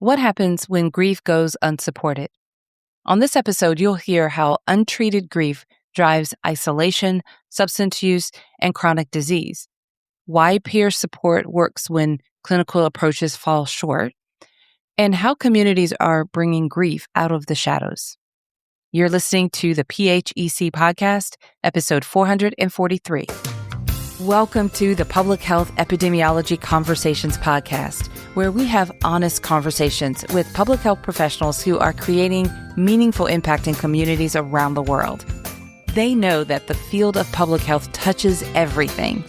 What happens when grief goes unsupported? On this episode, you'll hear how untreated grief drives isolation, substance use, and chronic disease, why peer support works when clinical approaches fall short, and how communities are bringing grief out of the shadows. You're listening to the PHEC podcast, episode 443. Welcome to the Public Health Epidemiology Conversations podcast, where we have honest conversations with public health professionals who are creating meaningful impact in communities around the world. They know that the field of public health touches everything.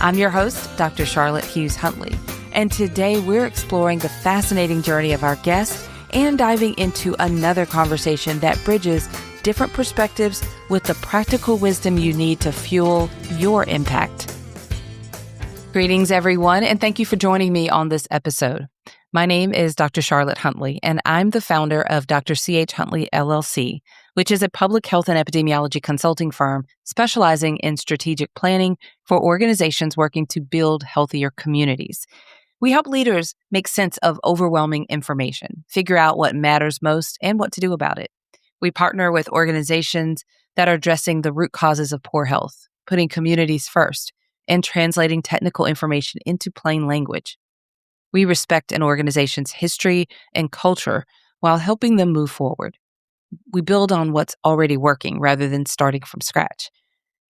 I'm your host, Dr. Charlotte Hughes Huntley, and today we're exploring the fascinating journey of our guest and diving into another conversation that bridges different perspectives with the practical wisdom you need to fuel your impact. Greetings, everyone, and thank you for joining me on this episode. My name is Dr. Charlotte Huntley, and I'm the founder of Dr. C.H. Huntley, LLC, which is a public health and epidemiology consulting firm specializing in strategic planning for organizations working to build healthier communities. We help leaders make sense of overwhelming information, figure out what matters most, and what to do about it. We partner with organizations that are addressing the root causes of poor health, putting communities first, and translating technical information into plain language. We respect an organization's history and culture while helping them move forward. We build on what's already working rather than starting from scratch,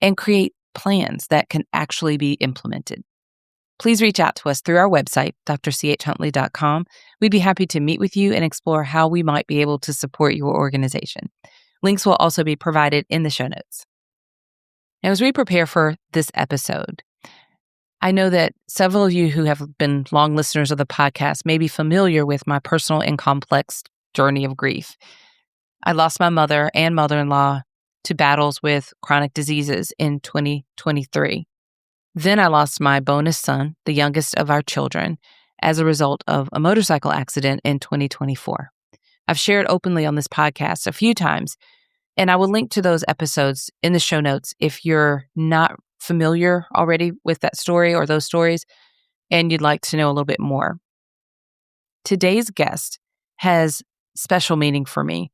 and create plans that can actually be implemented. Please reach out to us through our website, drchhuntleigh.com. We'd be happy to meet with you and explore how we might be able to support your organization. Links will also be provided in the show notes. Now, as we prepare for this episode, I know that several of you who have been long listeners of the podcast may be familiar with my personal and complex journey of grief. I lost my mother and mother-in-law to battles with chronic diseases in 2023. Then I lost my bonus son, the youngest of our children, as a result of a motorcycle accident in 2024. I've shared openly on this podcast a few times, and I will link to those episodes in the show notes if you're not familiar already with that story or those stories, and you'd like to know a little bit more. Today's guest has special meaning for me.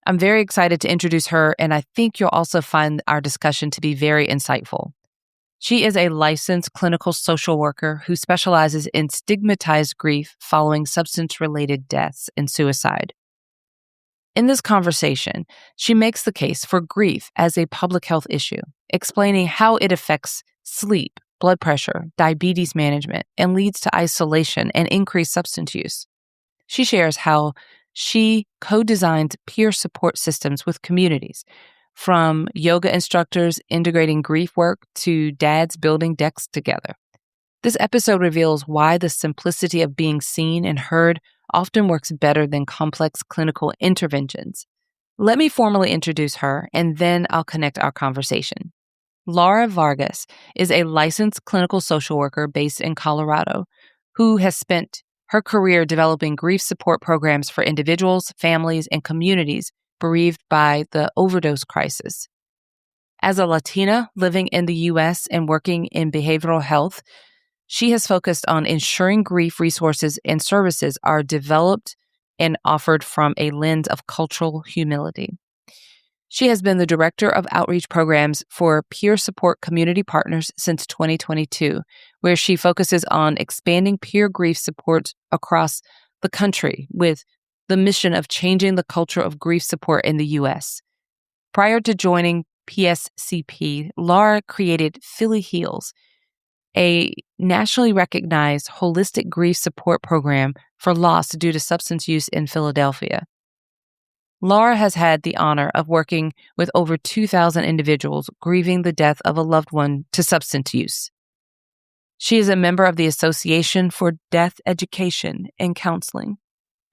I'm very excited to introduce her, and I think you'll also find our discussion to be very insightful. She is a licensed clinical social worker who specializes in stigmatized grief following substance-related deaths and suicide. In this conversation, she makes the case for grief as a public health issue, explaining how it affects sleep, blood pressure, diabetes management, and leads to isolation and increased substance use. She shares how she co-designed peer support systems with communities, from yoga instructors integrating grief work to dads building decks together. This episode reveals why the simplicity of being seen and heard often works better than complex clinical interventions. Let me formally introduce her, and then I'll connect our conversation. Laura Vargas is a licensed clinical social worker based in Colorado who has spent her career developing grief support programs for individuals, families, and communities bereaved by the overdose crisis. As a Latina living in the U.S. and working in behavioral health, she has focused on ensuring grief resources and services are developed and offered from a lens of cultural humility. She has been the director of outreach programs for peer support community partners since 2022, where she focuses on expanding peer grief support across the country with the mission of changing the culture of grief support in the U.S. Prior to joining PSCP, Laura created Philly Heals, a nationally recognized holistic grief support program for loss due to substance use in Philadelphia. Laura has had the honor of working with over 2,000 individuals grieving the death of a loved one to substance use. She is a member of the Association for Death Education and Counseling,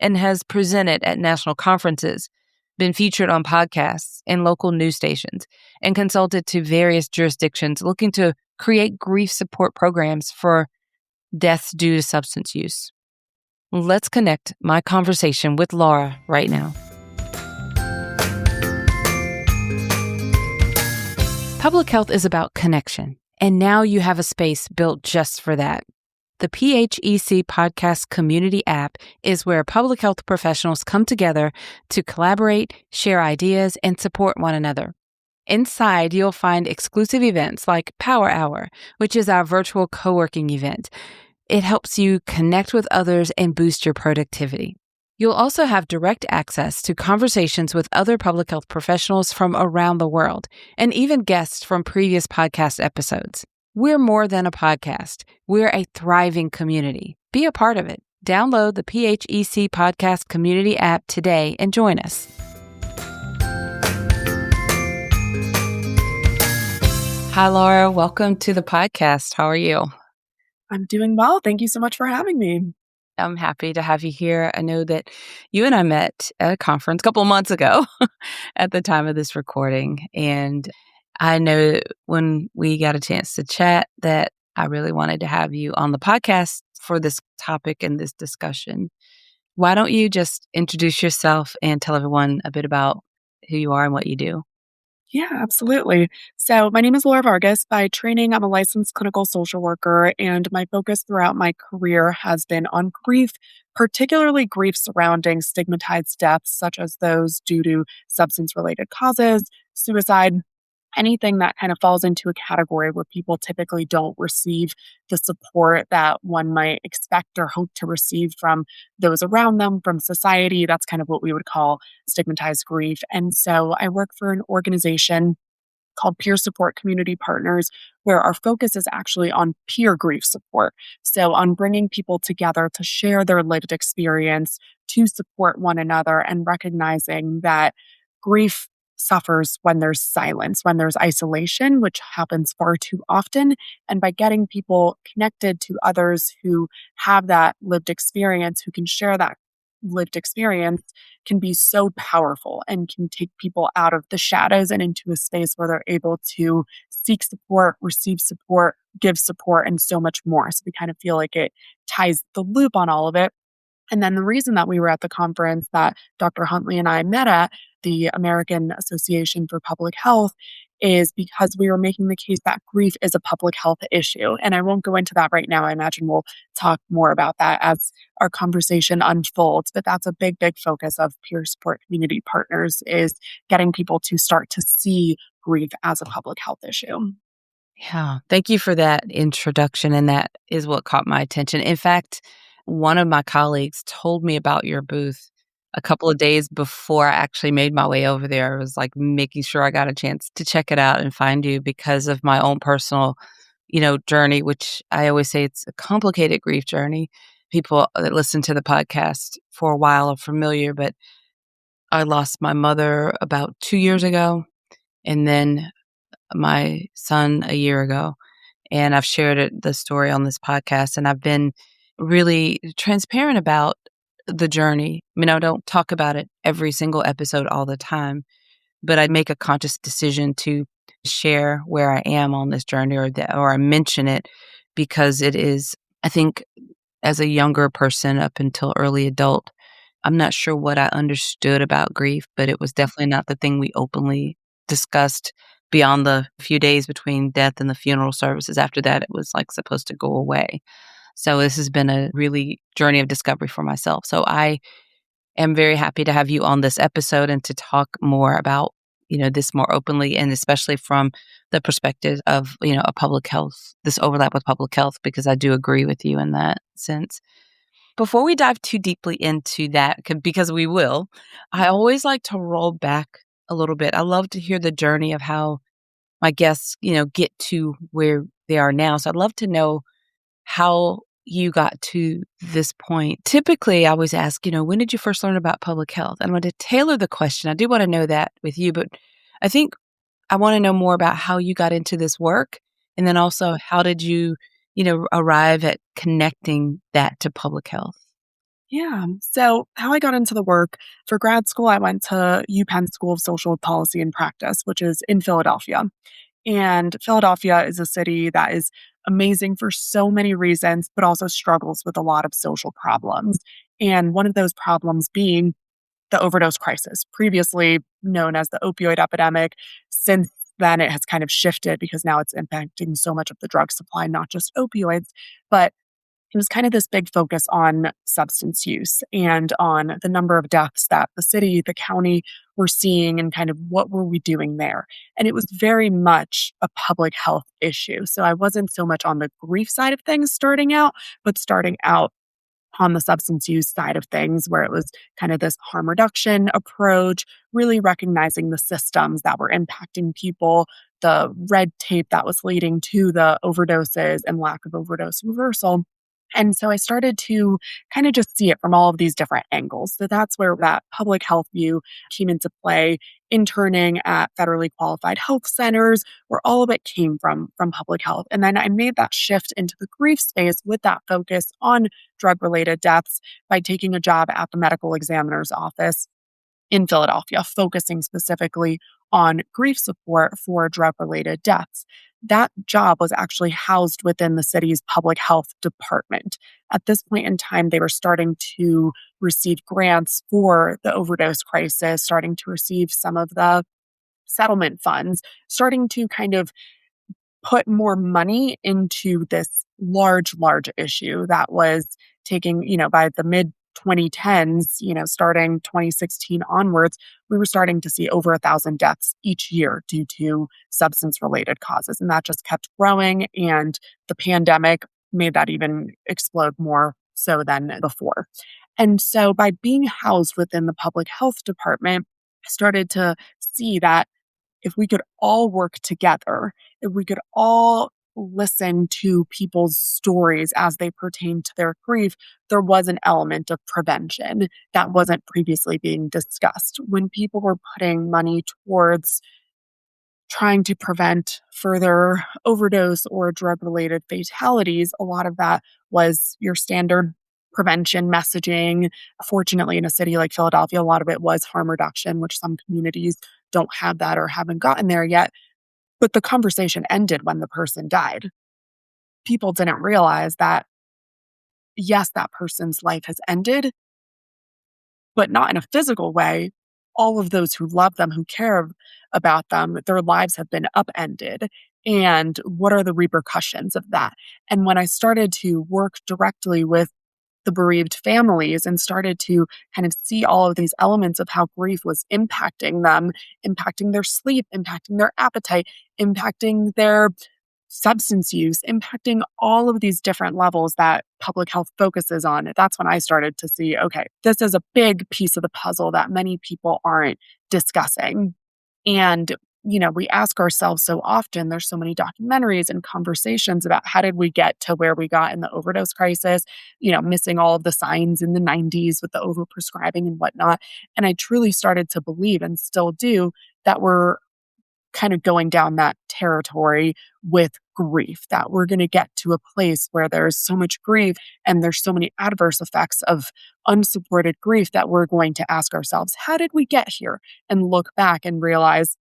and has presented at national conferences, been featured on podcasts and local news stations, and consulted to various jurisdictions looking to create grief support programs for deaths due to substance use. Let's connect my conversation with Laura right now. Public health is about connection, and now you have a space built just for that. The PHEC Podcast Community app is where public health professionals come together to collaborate, share ideas, and support one another. Inside, you'll find exclusive events like Power Hour, which is our virtual co-working event. It helps you connect with others and boost your productivity. You'll also have direct access to conversations with other public health professionals from around the world, and even guests from previous podcast episodes. We're more than a podcast. We're a thriving community. Be a part of it. Download the PHEC Podcast Community app today and join us. Hi, Laura. Welcome to the podcast. How are you? I'm doing well. Thank you so much for having me. I'm happy to have you here. I know that you and I met at a conference a couple of months ago at the time of this recording. And I know when we got a chance to chat that I really wanted to have you on the podcast for this topic and this discussion. Why don't you just introduce yourself and tell everyone a bit about who you are and what you do? Yeah, absolutely. So, my name is Laura Vargas. By training, I'm a licensed clinical social worker, and my focus throughout my career has been on grief, particularly grief surrounding stigmatized deaths, such as those due to substance related causes, suicide, anything that kind of falls into a category where people typically don't receive the support that one might expect or hope to receive from those around them, from society. That's kind of what we would call stigmatized grief. And so I work for an organization called Peer Support Community Partners, where our focus is actually on peer grief support. So, on bringing people together to share their lived experience, to support one another, and recognizing that grief suffers when there's silence, when there's isolation, which happens far too often. And by getting people connected to others who have that lived experience, who can share that lived experience, can be so powerful and can take people out of the shadows and into a space where they're able to seek support, receive support, give support, and so much more. So we kind of feel like it ties the loop on all of it. And then the reason that we were at the conference that Dr. Huntley and I met at, the American Association for Public Health, is because we were making the case that grief is a public health issue. And I won't go into that right now. I imagine we'll talk more about that as our conversation unfolds. But that's a big, big focus of peer support community partners, is getting people to start to see grief as a public health issue. Yeah, thank you for that introduction. And that is what caught my attention. In fact, one of my colleagues told me about your booth a couple of days before I actually made my way over there. I was like making sure I got a chance to check it out and find you because of my own personal, journey, which I always say it's a complicated grief journey. People that listen to the podcast for a while are familiar, but I lost my mother about 2 years ago and then my son a year ago. And I've shared the story on this podcast, and I've been really transparent about the journey. I mean, I don't talk about it every single episode all the time, but I make a conscious decision to share where I am on this journey, or I mention it because it is, I think, as a younger person up until early adult, I'm not sure what I understood about grief, but it was definitely not the thing we openly discussed beyond the few days between death and the funeral services. After that, it was like supposed to go away. So this has been a really journey of discovery for myself. So I am very happy to have you on this episode and to talk more about, this more openly, and especially from the perspective of, a public health, this overlap with public health, because I do agree with you in that sense. Before we dive too deeply into that, because we will, I always like to roll back a little bit. I love to hear the journey of how my guests, get to where they are now. So I'd love to know how you got to this point. Typically, I always ask, when did you first learn about public health? And I'm going to tailor the question. I do want to know that with you, but I think I want to know more about how you got into this work. And then also, how did you, arrive at connecting that to public health? Yeah. So, how I got into the work for grad school, I went to UPenn School of Social Policy and Practice, which is in Philadelphia. And Philadelphia is a city that is amazing for so many reasons, but also struggles with a lot of social problems. And one of those problems being the overdose crisis, previously known as the opioid epidemic. Since then, it has kind of shifted because now it's impacting so much of the drug supply, not just opioids, but it was kind of this big focus on substance use and on the number of deaths that the city, the county were seeing, and kind of what were we doing there. And it was very much a public health issue. So I wasn't so much on the grief side of things starting out, but starting out on the substance use side of things, where it was kind of this harm reduction approach, really recognizing the systems that were impacting people, the red tape that was leading to the overdoses and lack of overdose reversal. And so I started to kind of just see it from all of these different angles. So that's where that public health view came into play, interning at federally qualified health centers, where all of it came from public health. And then I made that shift into the grief space with that focus on drug related deaths by taking a job at the medical examiner's office in Philadelphia, focusing specifically on grief support for drug related deaths. That job was actually housed within the city's public health department. At this point in time, they were starting to receive grants for the overdose crisis, starting to receive some of the settlement funds, starting to kind of put more money into this large issue that was taking, by the mid 2010s, starting 2016 onwards, we were starting to see over 1,000 deaths each year due to substance related causes. And that just kept growing. And the pandemic made that even explode more so than before. And so by being housed within the public health department, I started to see that if we could all work together, if we could all listen to people's stories as they pertain to their grief, there was an element of prevention that wasn't previously being discussed. When people were putting money towards trying to prevent further overdose or drug related fatalities, a lot of that was your standard prevention messaging. Fortunately, in a city like Philadelphia, a lot of it was harm reduction, which some communities don't have that or haven't gotten there yet. But the conversation ended when the person died. People didn't realize that, yes, that person's life has ended, but not in a physical way. All of those who love them, who care about them, their lives have been upended. And what are the repercussions of that? And when I started to work directly with the bereaved families and started to kind of see all of these elements of how grief was impacting them, impacting their sleep, impacting their appetite, impacting their substance use, impacting all of these different levels that public health focuses on. That's when I started to see, okay, this is a big piece of the puzzle that many people aren't discussing. And we ask ourselves so often, there's so many documentaries and conversations about how did we get to where we got in the overdose crisis, missing all of the signs in the 90s with the overprescribing and whatnot. And I truly started to believe, and still do, that we're kind of going down that territory with grief, that we're going to get to a place where there's so much grief and there's so many adverse effects of unsupported grief that we're going to ask ourselves, how did we get here? And look back and realize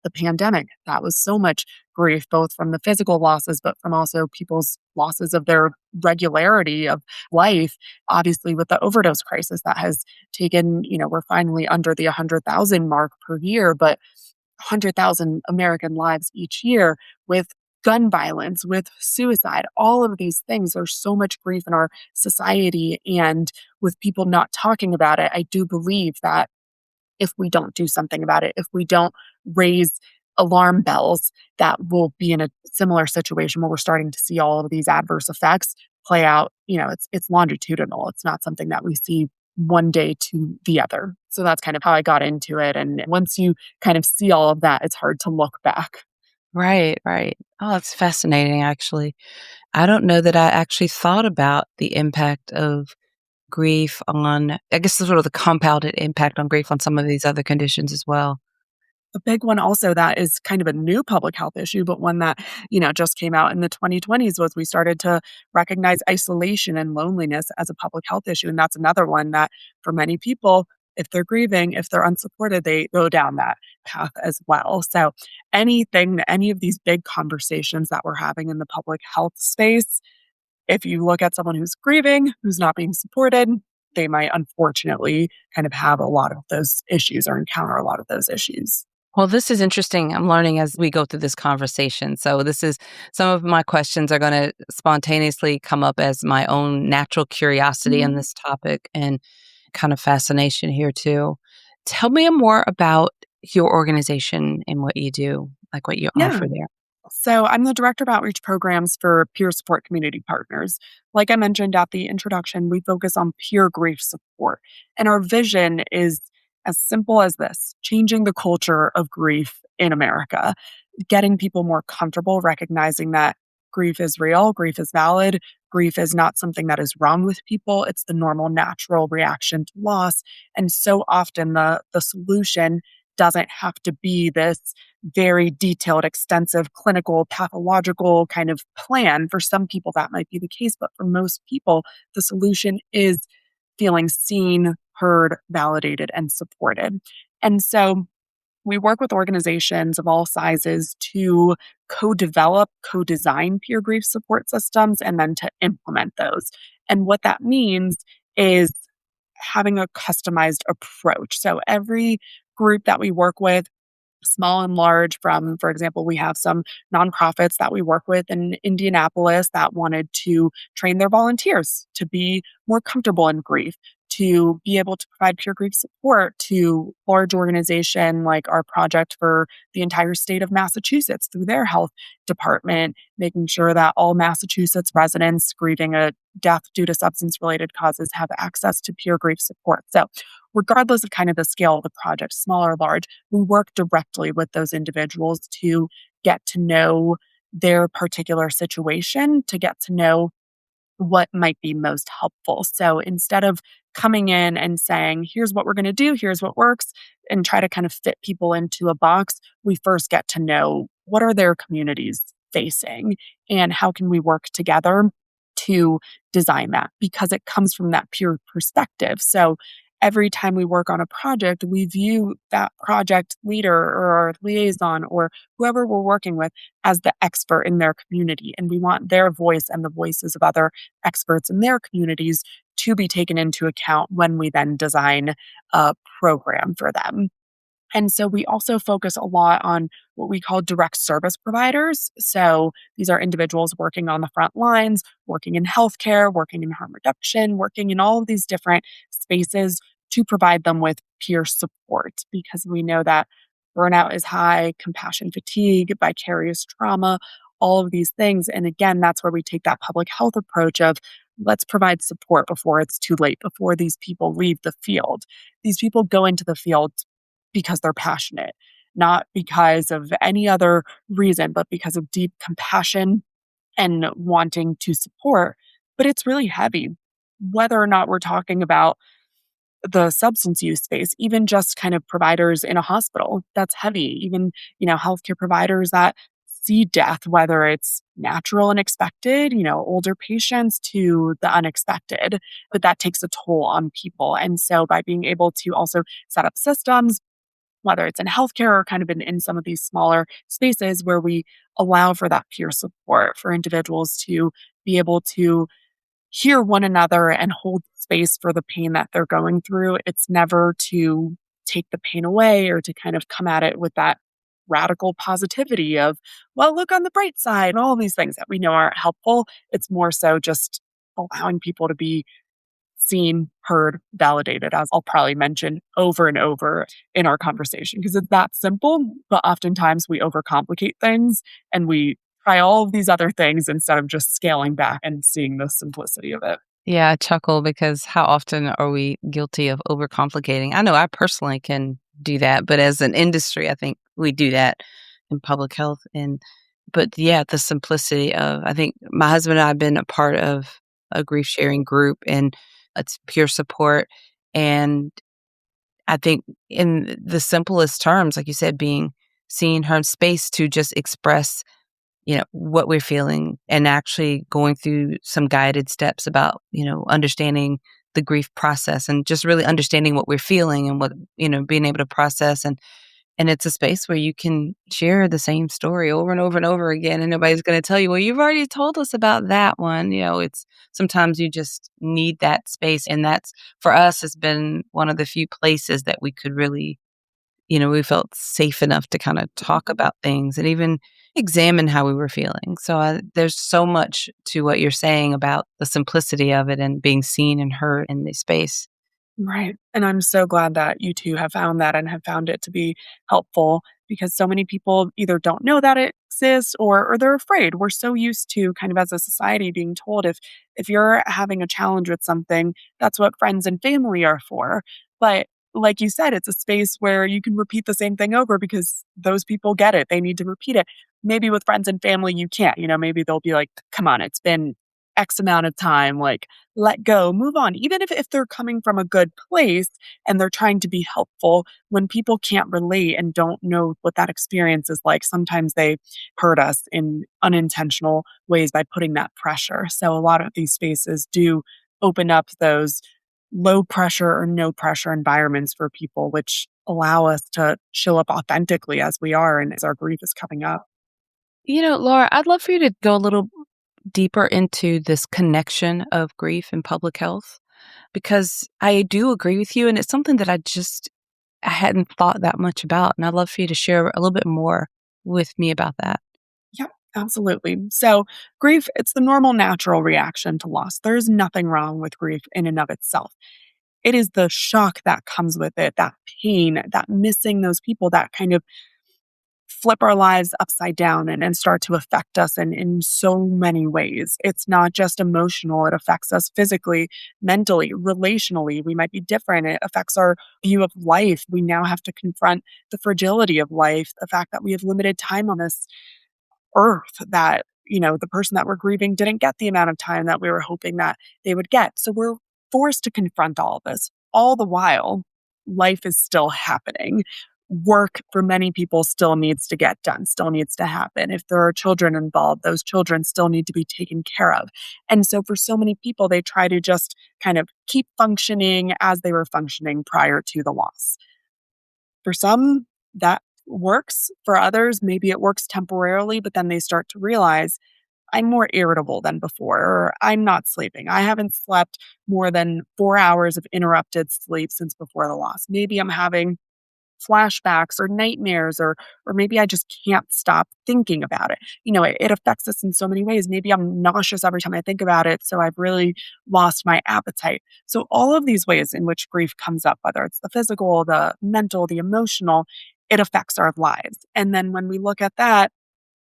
the pandemic, that was so much grief, both from the physical losses, but from also people's losses of their regularity of life. Obviously, with the overdose crisis that has taken, we're finally under the 100,000 mark per year, but 100,000 American lives each year with gun violence, with suicide, all of these things. There's so much grief in our society. And with people not talking about it, I do believe that if we don't do something about it, if we don't raise alarm bells, that we'll be in a similar situation where we're starting to see all of these adverse effects play out. It's longitudinal. It's not something that we see one day to the other. So that's kind of how I got into it. And once you kind of see all of that, it's hard to look back. Right, right. Oh, that's fascinating, actually. I don't know that I actually thought about the impact of grief on, I guess, the sort of the compounded impact on grief on some of these other conditions as well. A big one also that is kind of a new public health issue, but one that, just came out in the 2020s was we started to recognize isolation and loneliness as a public health issue. And that's another one that for many people, if they're grieving, if they're unsupported, they go down that path as well. So any of these big conversations that we're having in the public health space, if you look at someone who's grieving, who's not being supported, they might unfortunately kind of have a lot of those issues or encounter a lot of those issues. Well, this is interesting. I'm learning as we go through this conversation. So, this is some of my questions are going to spontaneously come up as my own natural curiosity on Mhm. this topic and kind of fascination here, too. Tell me more about your organization and what you do, like what you Yeah. offer there. So I'm the director of outreach programs for peer support community partners. Like I mentioned at the introduction, we focus on peer grief support. And our vision is as simple as this: changing the culture of grief in America, getting people more comfortable recognizing that grief is real, grief is valid, grief is not something that is wrong with people. It's the normal, natural reaction to loss. And so often the solution doesn't have to be this very detailed, extensive, clinical, pathological kind of plan. For some people, that might be the case, but for most people, the solution is feeling seen, heard, validated, and supported. And so we work with organizations of all sizes to co develop, co design peer grief support systems and then to implement those. And what that means is having a customized approach. So every group that we work with, small and large, from, for example, we have some nonprofits that we work with in Indianapolis that wanted to train their volunteers to be more comfortable in grief, to be able to provide peer grief support to large organization like our project for the entire state of Massachusetts through their health department, making sure that all Massachusetts residents grieving a death due to substance related causes have access to peer grief support. So regardless of kind of the scale of the project, small or large, we work directly with those individuals to get to know their particular situation, to get to know what might be most helpful. So instead of coming in and saying, here's what we're going to do, here's what works, and try to kind of fit people into a box, we first get to know what are their communities facing and how can we work together to design that, because it comes from that pure perspective. So every time we work on a project, we view that project leader or our liaison or whoever we're working with as the expert in their community. And we want their voice and the voices of other experts in their communities to be taken into account when we then design a program for them. And so we also focus a lot on what we call direct service providers. So these are individuals working on the front lines, working in healthcare, working in harm reduction, working in all of these different spaces to provide them with peer support, because we know that burnout is high, compassion fatigue, vicarious trauma, all of these things. And again, that's where we take that public health approach of let's provide support before it's too late, before these people leave the field. These people go into the field because they're passionate, not because of any other reason, but because of deep compassion and wanting to support. But it's really heavy, whether or not we're talking about the substance use space, even just kind of providers in a hospital, that's heavy. Even, healthcare providers that see death, whether it's natural and expected, older patients to the unexpected, but that takes a toll on people. And so by being able to also set up systems, whether it's in healthcare or kind of in some of these smaller spaces where we allow for that peer support for individuals to be able to hear one another and hold space for the pain that they're going through. It's never to take the pain away or to kind of come at it with that radical positivity of, well, look on the bright side, and all these things that we know aren't helpful. It's more so just allowing people to be seen, heard, validated, as I'll probably mention over and over in our conversation, because it's that simple, but oftentimes we overcomplicate things and we try all of these other things instead of just scaling back and seeing the simplicity of it. Yeah, I chuckle because how often are we guilty of overcomplicating? I know I personally can do that, but as an industry, I think we do that in public health. And but yeah, the simplicity of I think my husband and I have been a part of a grief sharing group, and it's peer support. And I think in the simplest terms, like you said, being seen, heard, space to just express what we're feeling and actually going through some guided steps about, understanding the grief process and just really understanding what we're feeling and what, being able to process. And it's a space where you can share the same story over and over and over again. And nobody's going to tell you, well, you've already told us about that one. It's sometimes you just need that space. And that's for us has been one of the few places that we could really we felt safe enough to kind of talk about things and even examine how we were feeling. So there's so much to what you're saying about the simplicity of it and being seen and heard in this space. Right. And I'm so glad that you two have found that and have found it to be helpful because so many people either don't know that it exists or they're afraid. We're so used to kind of as a society being told if you're having a challenge with something, that's what friends and family are for. But like you said, it's a space where you can repeat the same thing over because those people get it. They need to repeat it. Maybe with friends and family, you can't. Maybe they'll be like, come on, it's been X amount of time. Like, let go, move on. Even if they're coming from a good place and they're trying to be helpful, when people can't relate and don't know what that experience is like, sometimes they hurt us in unintentional ways by putting that pressure. So a lot of these spaces do open up those low pressure or no pressure environments for people, which allow us to show up authentically as we are and as our grief is coming up. Laura, I'd love for you to go a little deeper into this connection of grief and public health because I do agree with you. And it's something that I hadn't thought that much about. And I'd love for you to share a little bit more with me about that. Yep, absolutely. So, grief, it's the normal, natural reaction to loss. There's nothing wrong with grief in and of itself. It is the shock that comes with it, that pain, that missing those people that kind of flip our lives upside down and start to affect us in so many ways. It's not just emotional, it affects us physically, mentally, relationally. We might be different. It affects our view of life. We now have to confront the fragility of life, the fact that we have limited time on this earth, that the person that we're grieving didn't get the amount of time that we were hoping that they would get. So we're forced to confront all of this. All the while, life is still happening. Work for many people still needs to get done, still needs to happen. If there are children involved, those children still need to be taken care of. And so for so many people, they try to just kind of keep functioning as they were functioning prior to the loss. For some, that works. For others, maybe it works temporarily, but then they start to realize I'm more irritable than before, or I'm not sleeping. I haven't slept more than 4 hours of interrupted sleep since before the loss. Maybe I'm having flashbacks or nightmares, or maybe I just can't stop thinking about it. It affects us in so many ways. Maybe I'm nauseous every time I think about it, so I've really lost my appetite. So all of these ways in which grief comes up, whether it's the physical, the mental, the emotional, it affects our lives. And then when we look at that,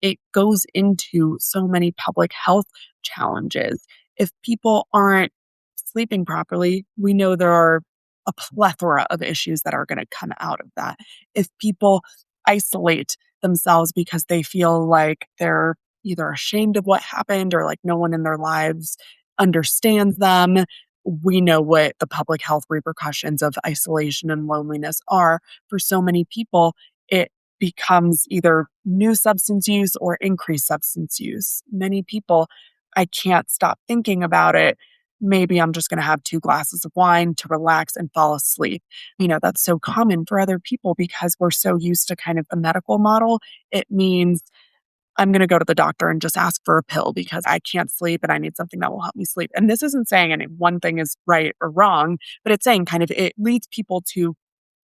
it goes into so many public health challenges. If people aren't sleeping properly, we know there are a plethora of issues that are going to come out of that. If people isolate themselves because they feel like they're either ashamed of what happened or like no one in their lives understands them, we know what the public health repercussions of isolation and loneliness are. For so many people, it becomes either new substance use or increased substance use. Many people, I can't stop thinking about it. Maybe I'm just going to have 2 glasses of wine to relax and fall asleep. That's so common for other people because we're so used to kind of the medical model. It means I'm going to go to the doctor and just ask for a pill because I can't sleep and I need something that will help me sleep. And this isn't saying any one thing is right or wrong, but it's saying kind of it leads people to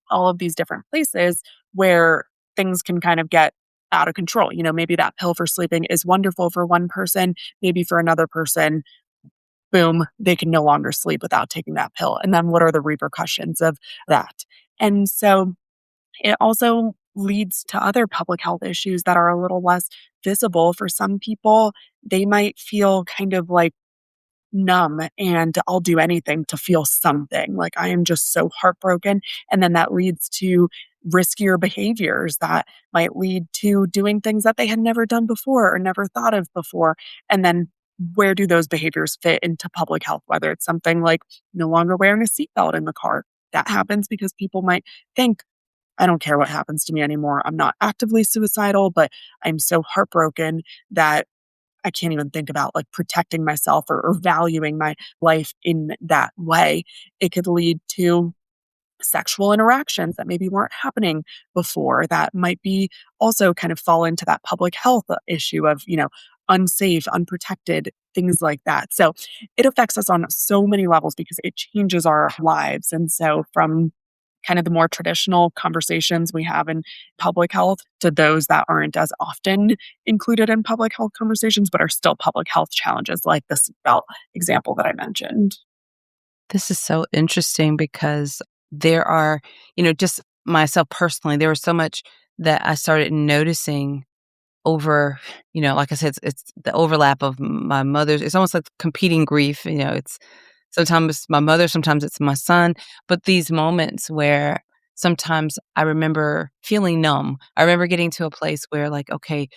all of these different places where things can kind of get out of control. Maybe that pill for sleeping is wonderful for one person, maybe for another person, boom, they can no longer sleep without taking that pill. And then what are the repercussions of that? And so it also leads to other public health issues that are a little less visible. For some people, they might feel kind of like numb and I'll do anything to feel something. Like I am just so heartbroken. And then that leads to riskier behaviors that might lead to doing things that they had never done before or never thought of before. And then where do those behaviors fit into public health? Whether it's something like no longer wearing a seatbelt in the car. That happens because people might think, I don't care what happens to me anymore. I'm not actively suicidal, but I'm so heartbroken that I can't even think about like protecting myself or valuing my life in that way. It could lead to sexual interactions that maybe weren't happening before that might be also kind of fall into that public health issue of, unsafe, unprotected, things like that. So it affects us on so many levels because it changes our lives. And so from kind of the more traditional conversations we have in public health to those that aren't as often included in public health conversations, but are still public health challenges like the seatbelt example that I mentioned. This is so interesting because there are, just myself personally, there was so much that I started noticing over, like I said, it's the overlap of my mother's. It's almost like competing grief. It's sometimes my mother, sometimes it's my son, but these moments where sometimes I remember feeling numb. I remember getting to a place where, like, okay,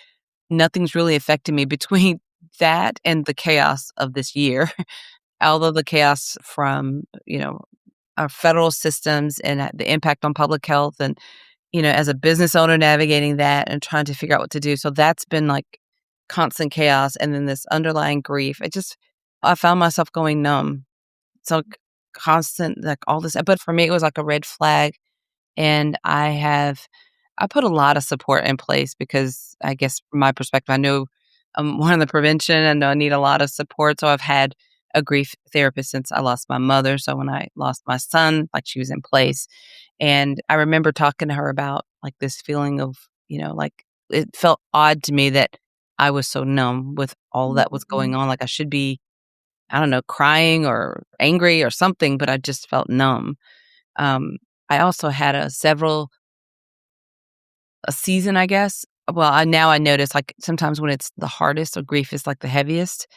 nothing's really affecting me between that and the chaos of this year. Although the chaos from, our federal systems and the impact on public health and, as a business owner navigating that and trying to figure out what to do. So that's been like constant chaos and then this underlying grief. I found myself going numb. So constant, like all this, but for me, it was like a red flag. And I put a lot of support in place because I guess from my perspective, I know one of the prevention and I need a lot of support. So I've had a grief therapist since I lost my mother. So when I lost my son, like she was in place. And I remember talking to her about like this feeling of, like it felt odd to me that I was so numb with all that was going Mhm. on. Like I should be, I don't know, crying or angry or something, but I just felt numb. Um, I also had a season, I guess. Well, I notice, like, sometimes when it's the hardest or grief is, like, the heaviest,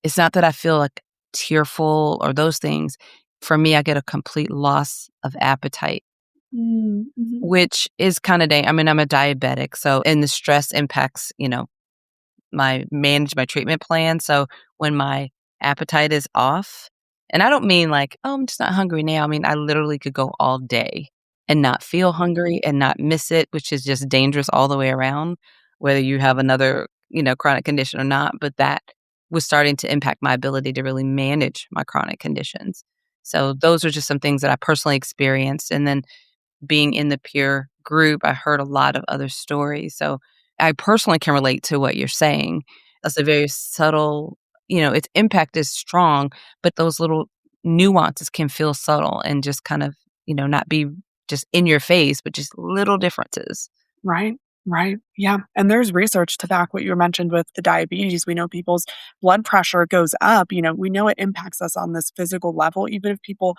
it's not that I feel, like, tearful or those things. For me, I get a complete loss of appetite, Mm, mhm. which is kinda I mean, I'm a diabetic, so and the stress impacts, my treatment plan, so when my appetite is off and I don't mean like, "Oh, I'm just not hungry now." I mean, I literally could go all day and not feel hungry and not miss it, which is just dangerous all the way around, whether you have another, chronic condition or not, but that was starting to impact my ability to really manage my chronic conditions. So those are just some things that I personally experienced, and then being in the peer group, I heard a lot of other stories. So I personally can relate to what you're saying. That's a very subtle, its impact is strong, but those little nuances can feel subtle and just kind of, not be just in your face, but just little differences. Right, right. Yeah. And there's research to back what you mentioned with the diabetes. We know people's blood pressure goes up. We know it impacts us on this physical level, even if people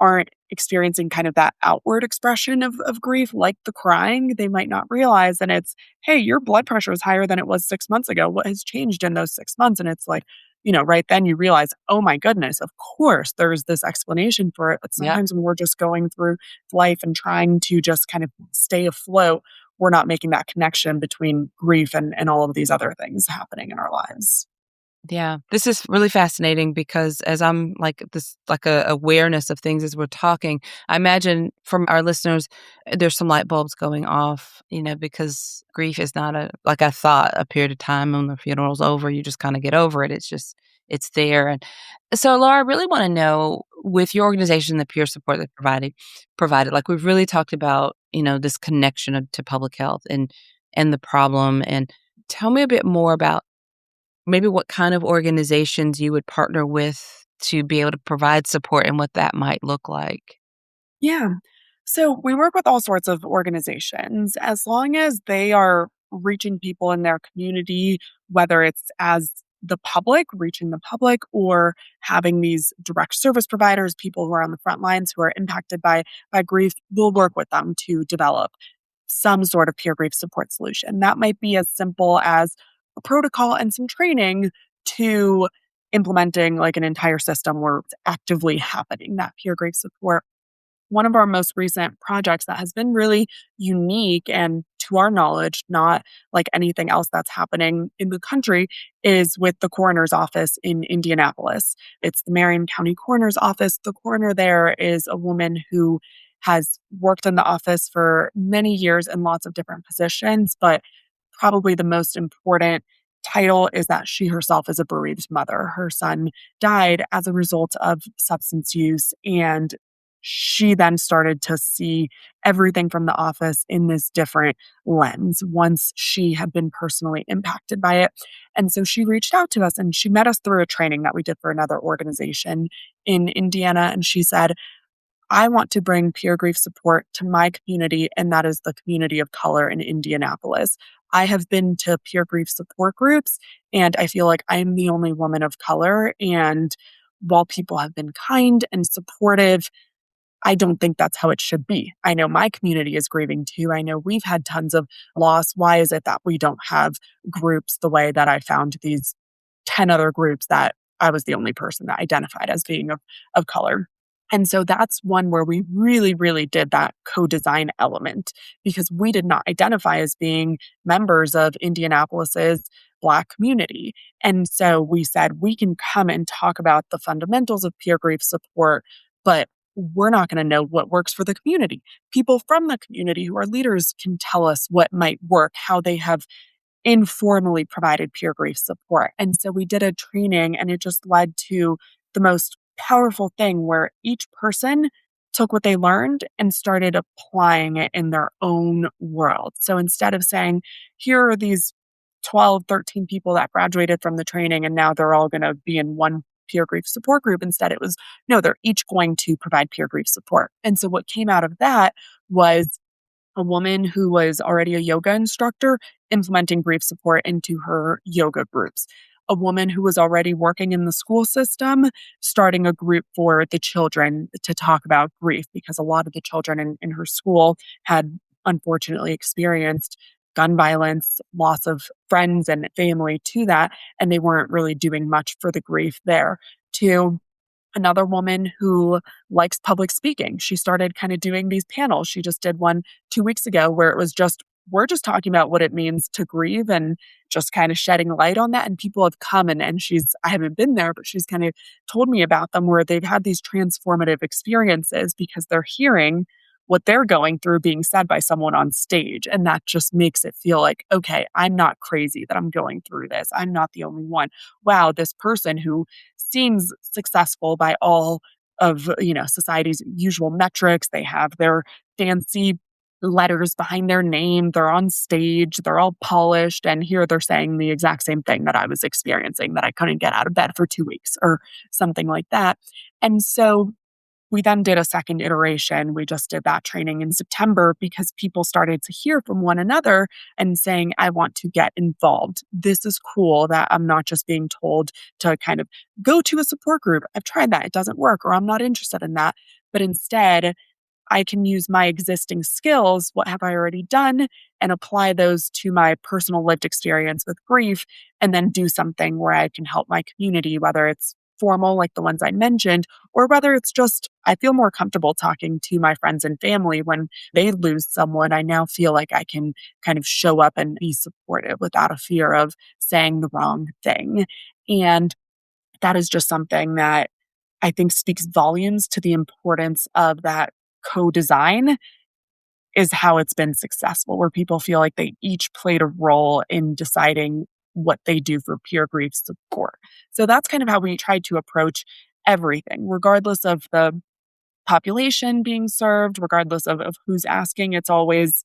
aren't experiencing kind of that outward expression of grief, like the crying, they might not realize. And it's, hey, your blood pressure is higher than it was 6 months ago. What has changed in those 6 months? And it's like, right then you realize, oh my goodness, of course, there's this explanation for it. But Yep. sometimes when we're just going through life and trying to just kind of stay afloat, we're not making that connection between grief and all of these other things happening in our lives. Yeah, this is really fascinating because as I'm like this, like a awareness of things as we're talking, I imagine from our listeners, there's some light bulbs going off, because grief is not like I thought, a period of time when the funeral's over, you just kind of get over it. It's there. And so, Laura, I really want to know with your organization, the peer support that provided, like we've really talked about, this connection to public health and the problem. And tell me a bit more about maybe what kind of organizations you would partner with to be able to provide support and what that might look like. Yeah. So we work with all sorts of organizations as long as they are reaching people in their community, whether it's as the public, reaching the public, or having these direct service providers, people who are on the front lines who are impacted by grief, we'll work with them to develop some sort of peer grief support solution. That might be as simple as a protocol and some training to implementing like an entire system where it's actively happening, that peer grief support. One of our most recent projects that has been really unique and to our knowledge, not like anything else that's happening in the country, is with the coroner's office in Indianapolis. It's the Marion County Coroner's Office. The coroner there is a woman who has worked in the office for many years in lots of different positions, but probably the most important title is that she herself is a bereaved mother. Her son died as a result of substance use, and she then started to see everything from the office in this different lens once she had been personally impacted by it. And so she reached out to us and she met us through a training that we did for another organization in Indiana. And she said, I want to bring peer grief support to my community, and that is the community of color in Indianapolis. I have been to peer grief support groups, and I feel like I'm the only woman of color. And while people have been kind and supportive, I don't think that's how it should be. I know my community is grieving too. I know we've had tons of loss. Why is it that we don't have groups the way that I found these 10 other groups that I was the only person that identified as being of color? And so that's one where we really, really did that co design element because we did not identify as being members of Indianapolis's Black community. And so we said, we can come and talk about the fundamentals of peer grief support, but we're not going to know what works for the community. People from the community who are leaders can tell us what might work, how they have informally provided peer grief support. And so we did a training and it just led to the most powerful thing where each person took what they learned and started applying it in their own world. So instead of saying, here are these 12, 13 people that graduated from the training and now they're all going to be in one peer grief support group, instead it was, no, they're each going to provide peer grief support. And so what came out of that was a woman who was already a yoga instructor implementing grief support into her yoga groups. A woman who was already working in the school system, starting a group for the children to talk about grief because a lot of the children in her school had unfortunately experienced gun violence, loss of friends and family to that, and they weren't really doing much for the grief there. To another woman who likes public speaking. She started kind of doing these panels. She just did one 2 weeks ago where it was just, we're just talking about what it means to grieve and just kind of shedding light on that. And people have come and I haven't been there, but she's kind of told me about them where they've had these transformative experiences because they're hearing what they're going through being said by someone on stage. And that just makes it feel like, okay, I'm not crazy that I'm going through this. I'm not the only one. Wow, this person who seems successful by all of society's usual metrics. They have their fancy letters behind their name. They're on stage. They're all polished. And here they're saying the exact same thing that I was experiencing, that I couldn't get out of bed for 2 weeks or something like that. And so we then did a second iteration. We just did that training in September because people started to hear from one another and saying, I want to get involved. This is cool that I'm not just being told to kind of go to a support group. I've tried that. It doesn't work, or I'm not interested in that. But instead, I can use my existing skills, what have I already done, and apply those to my personal lived experience with grief, and then do something where I can help my community, whether it's formal, like the ones I mentioned, or whether it's just I feel more comfortable talking to my friends and family when they lose someone. I now feel like I can kind of show up and be supportive without a fear of saying the wrong thing. And that is just something that I think speaks volumes to the importance of that co-design is how it's been successful, where people feel like they each played a role in deciding what they do for peer grief support. So that's kind of how we tried to approach everything, regardless of the population being served, regardless of who's asking. It's always,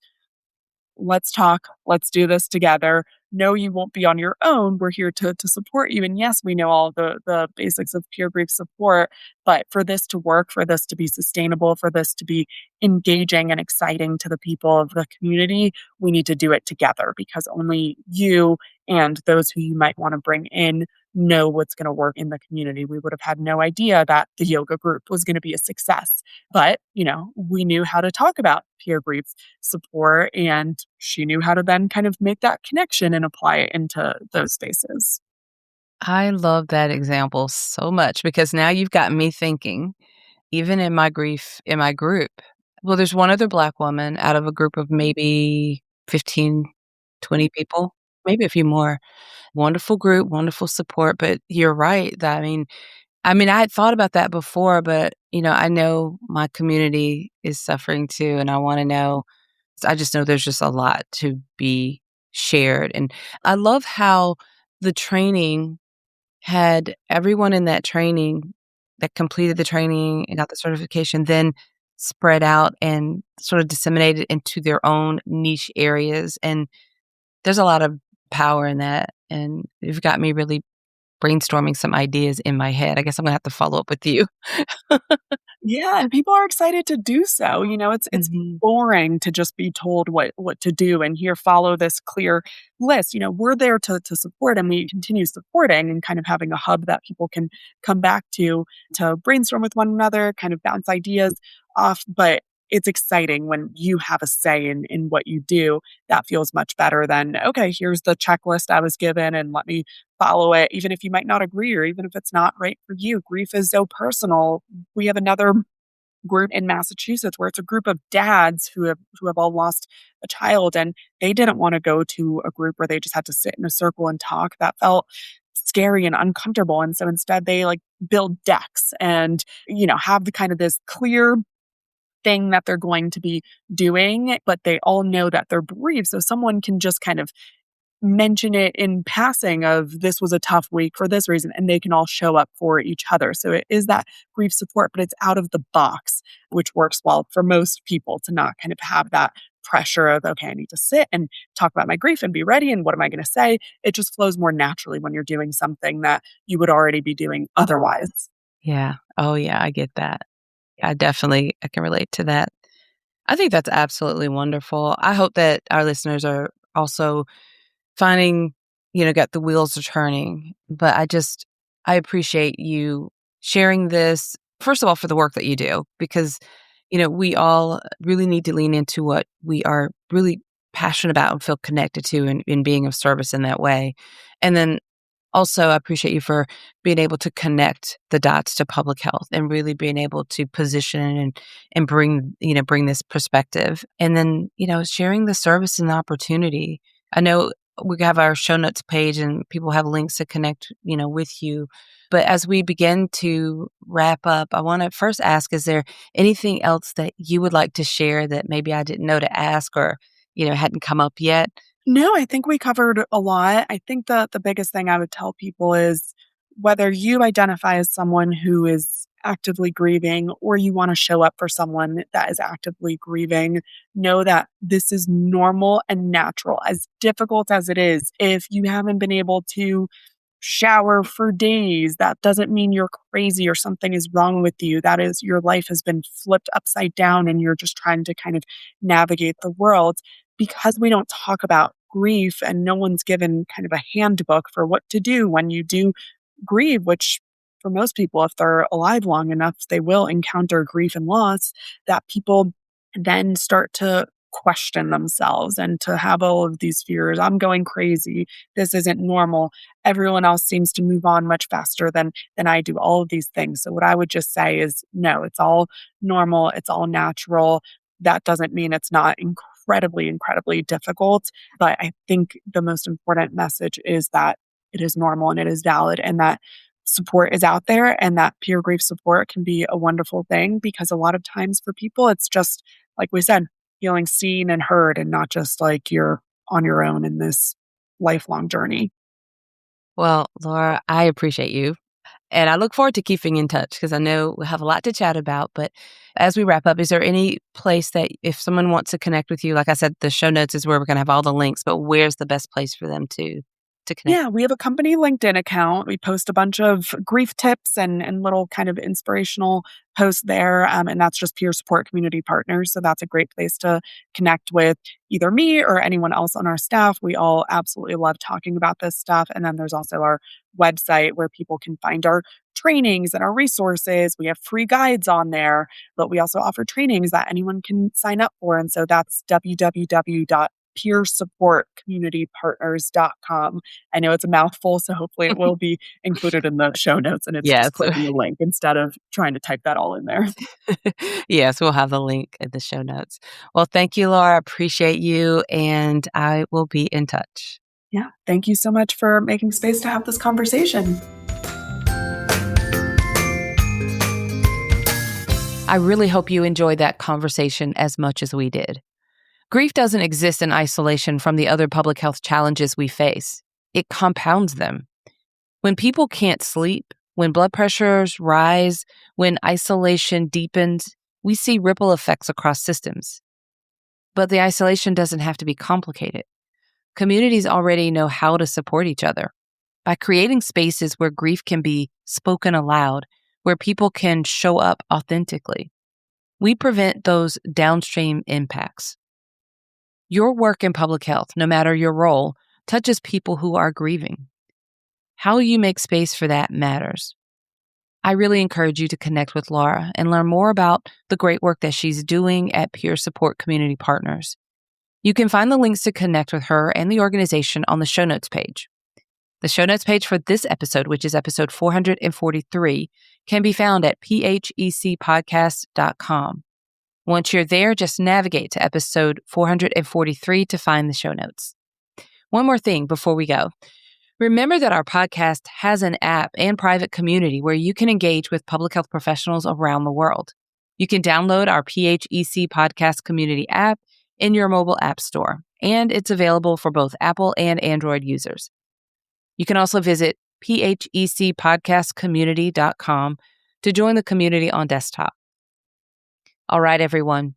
let's talk, let's do this together. No, you won't be on your own. We're here to support you. And yes, we know all the basics of peer grief support, but for this to work, for this to be sustainable, for this to be engaging and exciting to the people of the community, we need to do it together because only you and those who you might want to bring in know what's going to work in the community. We would have had no idea that the yoga group was going to be a success, but we knew how to talk about peer grief support, and she knew how to then kind of make that connection and apply it into those spaces. I love that example so much because now you've got me thinking, even in my grief in my group. Well, there's one other Black woman out of a group of maybe 15, 20 people, maybe a few more. Wonderful group, wonderful support, but you're right that I mean, I had thought about that before, but, I know my community is suffering too, and I wanna know I just know there's just a lot to be shared, and I love how the training had everyone in that training that completed the training and got the certification then spread out and sort of disseminated into their own niche areas, and there's a lot of power in that, and you've got me really brainstorming some ideas in my head. I guess I'm gonna have to follow up with you. Yeah, and people are excited to do so. It's Mhm. boring to just be told what to do and here follow this clear list. We're there to support and we continue supporting and kind of having a hub that people can come back to brainstorm with one another, kind of bounce ideas off. But it's exciting when you have a say in what you do. That feels much better than, okay, here's the checklist I was given and let me follow it, even if you might not agree or even if it's not right for you. Grief is so personal. We have another group in Massachusetts where it's a group of dads who have all lost a child, and they didn't want to go to a group where they just had to sit in a circle and talk. That felt scary and uncomfortable. And so instead they like build decks and, have the kind of this clear thing that they're going to be doing, but they all know that they're bereaved. So someone can just kind of mention it in passing of this was a tough week for this reason, and they can all show up for each other. So it is that grief support, but it's out of the box, which works well for most people to not kind of have that pressure of, okay, I need to sit and talk about my grief and be ready. And what am I going to say? It just flows more naturally when you're doing something that you would already be doing otherwise. Yeah. Oh, yeah, I get that. I can relate to that. I think that's absolutely wonderful. I hope that our listeners are also finding, got the wheels are turning. But I appreciate you sharing this, first of all, for the work that you do, because, we all really need to lean into what we are really passionate about and feel connected to in being of service in that way. And then also, I appreciate you for being able to connect the dots to public health and really being able to position and bring this perspective. And then, sharing the service and the opportunity. I know we have our show notes page and people have links to connect, with you. But as we begin to wrap up, I want to first ask, is there anything else that you would like to share that maybe I didn't know to ask or, hadn't come up yet? No, I think we covered a lot. I think the biggest thing I would tell people is whether you identify as someone who is actively grieving or you want to show up for someone that is actively grieving, know that this is normal and natural. As difficult as it is, if you haven't been able to shower for days, that doesn't mean you're crazy or something is wrong with you. That is, your life has been flipped upside down and you're just trying to kind of navigate the world. Because we don't talk about grief and no one's given kind of a handbook for what to do when you do grieve, which for most people, if they're alive long enough, they will encounter grief and loss, that people then start to question themselves and to have all of these fears. I'm going crazy. This isn't normal. Everyone else seems to move on much faster than I do, all of these things. So what I would just say is no, it's all normal. It's all natural. That doesn't mean it's not incredibly difficult. But I think the most important message is that it is normal and it is valid and that support is out there and that peer grief support can be a wonderful thing because a lot of times for people, it's just, like we said, feeling seen and heard and not just like you're on your own in this lifelong journey. Well, Laura, I appreciate you. And I look forward to keeping in touch because I know we have a lot to chat about. But as we wrap up, is there any place that if someone wants to connect with you, like I said, the show notes is where we're going to have all the links, but where's the best place for them to connect? Yeah, we have a company LinkedIn account. We post a bunch of grief tips and little kind of inspirational posts there. And that's just peer support community partners. So that's a great place to connect with either me or anyone else on our staff. We all absolutely love talking about this stuff. And then there's also our website where people can find our trainings and our resources. We have free guides on there, but we also offer trainings that anyone can sign up for. And so that's www.peersupportcommunitypartners.com. I know it's a mouthful, so hopefully it will be included in the show notes and it's Yeah, just clicking the link instead of trying to type that all in there. yes, we'll have the link in the show notes. Well, thank you, Laura. Appreciate you. And I will be in touch. Yeah. Thank you so much for making space to have this conversation. I really hope you enjoyed that conversation as much as we did. Grief doesn't exist in isolation from the other public health challenges we face. It compounds them. When people can't sleep, when blood pressures rise, when isolation deepens, we see ripple effects across systems. But the isolation doesn't have to be complicated. Communities already know how to support each other. By creating spaces where grief can be spoken aloud, where people can show up authentically, we prevent those downstream impacts. Your work in public health, no matter your role, touches people who are grieving. How you make space for that matters. I really encourage you to connect with Laura and learn more about the great work that she's doing at Peer Support Community Partners. You can find the links to connect with her and the organization on the show notes page. The show notes page for this episode, which is episode 443, can be found at phecpodcast.com. Once you're there, just navigate to episode 443 to find the show notes. One more thing before we go. Remember that our podcast has an app and private community where you can engage with public health professionals around the world. You can download our PHEC Podcast Community app in your mobile app store, and it's available for both Apple and Android users. You can also visit phecpodcastcommunity.com to join the community on desktop. All right, everyone.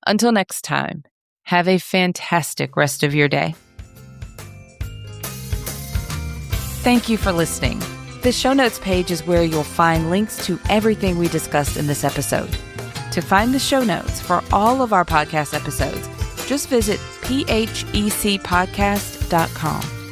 Until next time, have a fantastic rest of your day. Thank you for listening. The show notes page is where you'll find links to everything we discussed in this episode. To find the show notes for all of our podcast episodes, just visit phecpodcast.com.